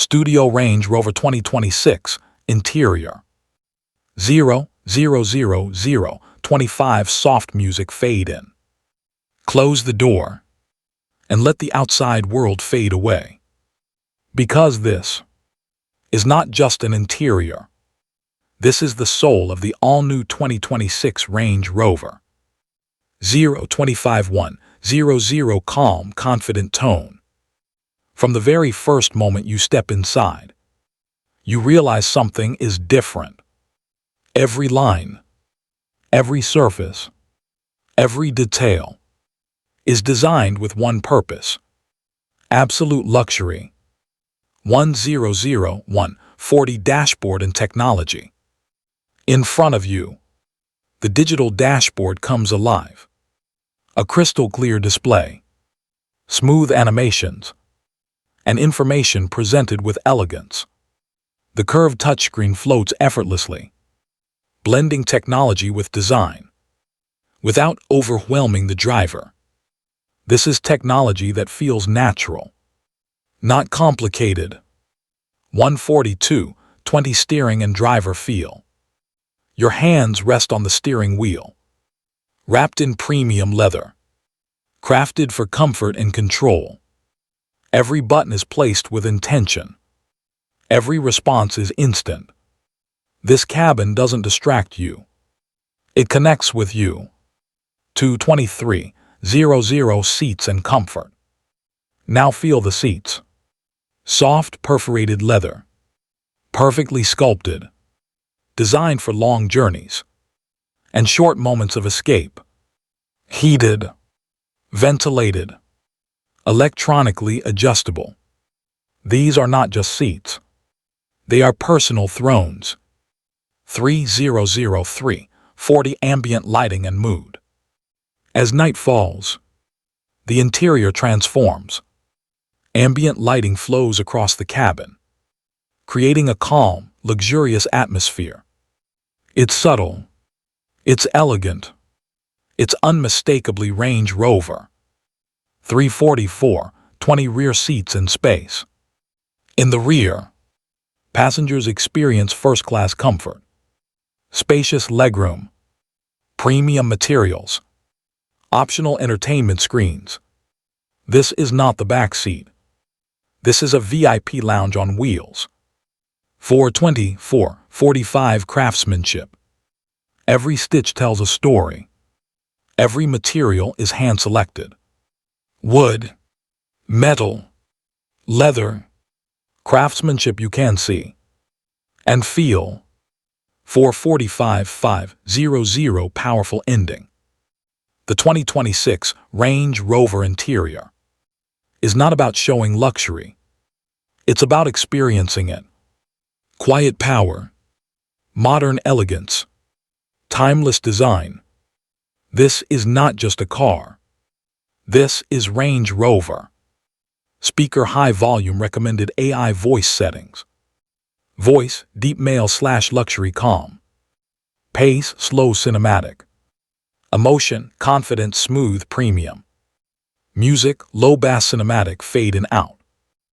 Studio Range Rover 2026, Interior. 0:0:0:0:25 Soft music fade in. Close the door and let the outside world fade away. Because this is not just an interior. This is the soul of the all-new 2026 Range Rover. 0:25:1:00 Calm, confident tone. From the very first moment you step inside, you realize something is different. Every line, every surface, every detail is designed with one purpose: absolute luxury. 1:0:0:1:40 Dashboard and technology. In front of you, the digital dashboard comes alive. A crystal-clear display, smooth animations, and information presented with elegance. The curved touchscreen floats effortlessly, blending technology with design, without overwhelming the driver. This is technology that feels natural, not complicated. 1:42:20 Steering and driver feel. Your hands rest on the steering wheel, wrapped in premium leather, crafted for comfort and control. Every button is placed with intention. Every response is instant. This cabin doesn't distract you. It connects with you. 2:23:00 Seats and comfort. Now feel the seats. Soft, perforated leather, perfectly sculpted, designed for long journeys and short moments of escape. Heated, ventilated, electronically adjustable. These are not just seats. They are personal thrones. 3:0:0:3:40 Ambient lighting and mood. As night falls, the interior transforms. Ambient lighting flows across the cabin, creating a calm, luxurious atmosphere. It's subtle. It's elegant. It's unmistakably Range Rover. 3:44:20 Rear seats and space. In the rear, passengers experience first-class comfort. Spacious legroom, premium materials, optional entertainment screens. This is not the back seat. This is a VIP lounge on wheels. 4:24:45 Craftsmanship. Every stitch tells a story. Every material is hand-selected. Wood, metal, leather, craftsmanship you can see and feel. 4:45:5:00 Powerful ending. The 2026 Range Rover Interior is not about showing luxury. It's about experiencing it. Quiet power, modern elegance, timeless design. This is not just a car. This is Range Rover. Speaker high volume recommended AI voice settings. Voice deep male/luxury calm. Pace slow cinematic. Emotion confident smooth premium. Music low bass cinematic fade in out.